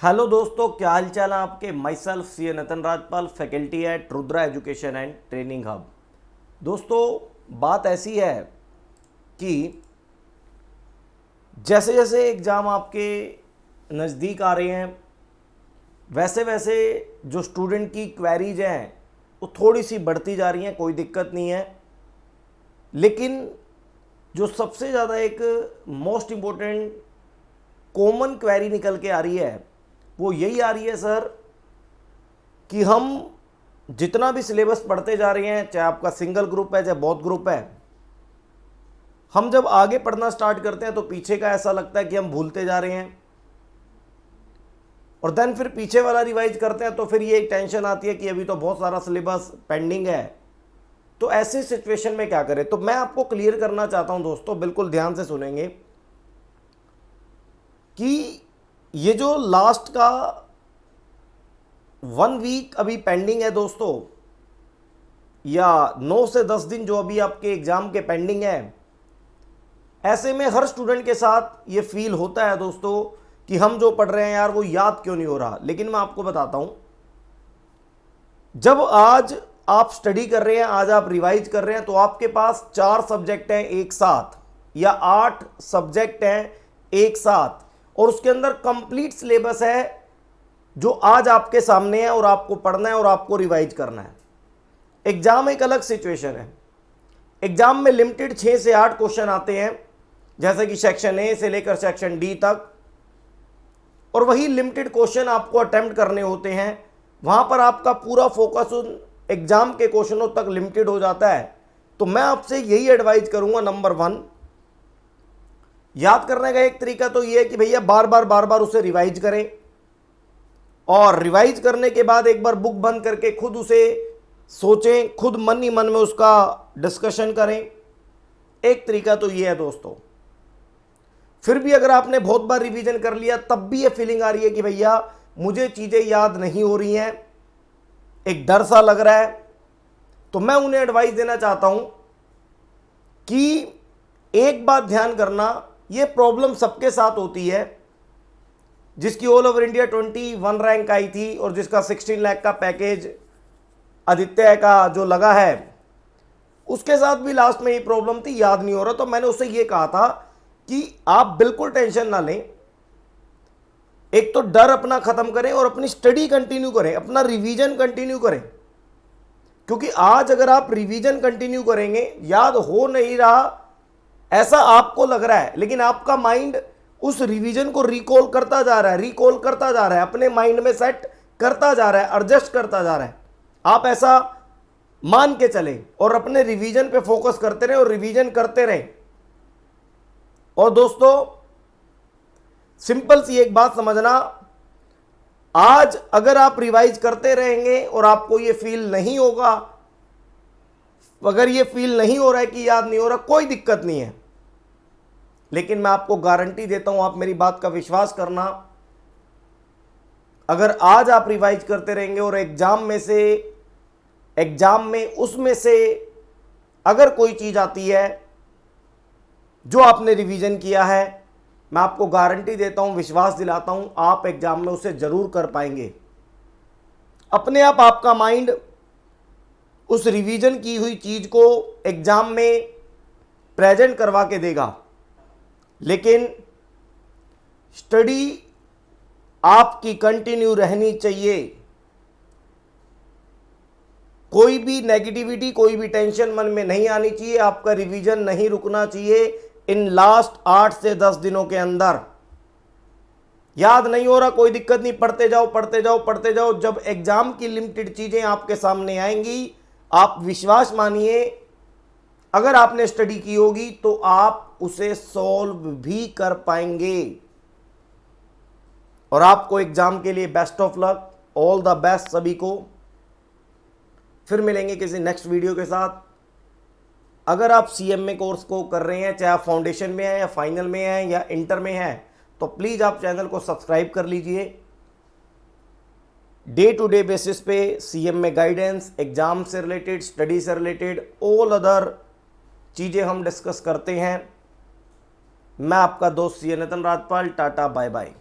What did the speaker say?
Hello दोस्तों, क्या हाल चाल है आपके। Myself C Nitin Rajpal, faculty at Rudra education and training hub. दोस्तों, बात ऐसी है कि जैसे जैसे एग्ज़ाम आपके नज़दीक आ रहे हैं वैसे वैसे जो स्टूडेंट की क्वेरीज हैं वो थोड़ी सी बढ़ती जा रही हैं। कोई दिक्कत नहीं है, लेकिन जो सबसे ज़्यादा एक मोस्ट इम्पोर्टेंट कॉमन क्वेरी निकल के आ रही है वो यही आ रही है सर कि हम जितना भी सिलेबस पढ़ते जा रहे हैं, चाहे आपका सिंगल ग्रुप है चाहे बहुत ग्रुप है, हम जब आगे पढ़ना स्टार्ट करते हैं तो पीछे का ऐसा लगता है कि हम भूलते जा रहे हैं, और देन फिर पीछे वाला रिवाइज करते हैं तो फिर ये एक टेंशन आती है कि अभी तो बहुत सारा सिलेबस पेंडिंग है। तो ऐसी सिचुएशन में क्या करें, तो मैं आपको क्लियर करना चाहता हूं दोस्तों, बिल्कुल ध्यान से सुनेंगे कि ये जो लास्ट का 1 वीक अभी पेंडिंग है दोस्तों, या 9 से 10 दिन जो अभी आपके एग्जाम के पेंडिंग है, ऐसे में हर स्टूडेंट के साथ ये फील होता है दोस्तों कि हम जो पढ़ रहे हैं यार वो याद क्यों नहीं हो रहा। लेकिन मैं आपको बताता हूं, जब आज आप स्टडी कर रहे हैं, आज आप रिवाइज कर रहे हैं, तो आपके पास 4 सब्जेक्ट हैं एक साथ या 8 सब्जेक्ट हैं एक साथ, और उसके अंदर कंप्लीट सिलेबस है जो आज आपके सामने है और आपको पढ़ना है और आपको रिवाइज करना है। एग्जाम एक अलग सिचुएशन है। एग्जाम में लिमिटेड 6 से 8 क्वेश्चन आते हैं, जैसे कि सेक्शन ए से लेकर सेक्शन डी तक, और वही लिमिटेड क्वेश्चन आपको अटेम्प्ट करने होते हैं। वहां पर आपका पूरा फोकस उन एग्जाम के क्वेश्चनों तक लिमिटेड हो जाता है। तो मैं आपसे यही एडवाइज करूंगा, नंबर 1, याद करने का एक तरीका तो यह है कि भैया बार बार उसे रिवाइज करें, और रिवाइज करने के बाद एक बार बुक बंद करके खुद उसे सोचें, खुद मन ही मन में उसका डिस्कशन करें। एक तरीका तो यह है दोस्तों। फिर भी अगर आपने बहुत बार रिवीजन कर लिया तब भी ये फीलिंग आ रही है कि भैया मुझे चीजें याद नहीं हो रही हैं, एक डर सा लग रहा है, तो मैं उन्हें एडवाइस देना चाहता हूं कि एक बात ध्यान करना, ये प्रॉब्लम सबके साथ होती है। जिसकी ऑल ओवर इंडिया 21 रैंक आई थी और जिसका 16 लाख का पैकेज आदित्य का जो लगा है, उसके साथ भी लास्ट में ये प्रॉब्लम थी, याद नहीं हो रहा। तो मैंने उससे ये कहा था कि आप बिल्कुल टेंशन ना लें, एक तो डर अपना खत्म करें और अपनी स्टडी कंटिन्यू करें, अपना रिवीजन कंटिन्यू करें। क्योंकि आज अगर आप रिवीजन कंटिन्यू करेंगे, याद हो नहीं रहा ऐसा आपको लग रहा है, लेकिन आपका माइंड उस रिवीजन को रिकॉल करता जा रहा है, रिकॉल करता जा रहा है, अपने माइंड में सेट करता जा रहा है, एडजस्ट करता जा रहा है। आप ऐसा मान के चले और अपने रिवीजन पे फोकस करते रहे और रिवीजन करते रहे। और दोस्तों, सिंपल सी एक बात समझना, आज अगर आप रिवाइज करते रहेंगे और आपको ये फील नहीं होगा, अगर ये फील नहीं हो रहा है कि याद नहीं हो रहा, कोई दिक्कत नहीं है। लेकिन मैं आपको गारंटी देता हूं, आप मेरी बात का विश्वास करना, अगर आज आप रिवाइज करते रहेंगे और एग्जाम में उसमें से अगर कोई चीज आती है जो आपने रिवीजन किया है, मैं आपको गारंटी देता हूं, विश्वास दिलाता हूं, आप एग्जाम में उसे जरूर कर पाएंगे। अपने आप आपका माइंड उस रिवीजन की हुई चीज को एग्जाम में प्रेजेंट करवा के देगा। लेकिन स्टडी आपकी कंटिन्यू रहनी चाहिए। कोई भी नेगेटिविटी, कोई भी टेंशन मन में नहीं आनी चाहिए। आपका रिवीजन नहीं रुकना चाहिए। इन लास्ट 8 से 10 दिनों के अंदर याद नहीं हो रहा, कोई दिक्कत नहीं, पढ़ते जाओ पढ़ते जाओ पढ़ते जाओ। जब एग्जाम की लिमिटेड चीजें आपके सामने आएंगी, आप विश्वास मानिए, अगर आपने स्टडी की होगी तो आप उसे सॉल्व भी कर पाएंगे। और आपको एग्जाम के लिए best of luck, all the best सभी को। फिर मिलेंगे किसी नेक्स्ट वीडियो के साथ। अगर आप CMA कोर्स को कर रहे हैं, चाहे आप फाउंडेशन में हैं या फाइनल में हैं या इंटर में हैं, तो प्लीज़ आप चैनल को सब्सक्राइब कर लीजिए। डे टू डे बेसिस पे CMA गाइडेंस, एग्जाम से रिलेटेड, स्टडी से रिलेटेड, ऑल अदर चीज़ें हम डिस्कस करते हैं। मैं आपका दोस्त Nitin Rajpal, tata bye bye.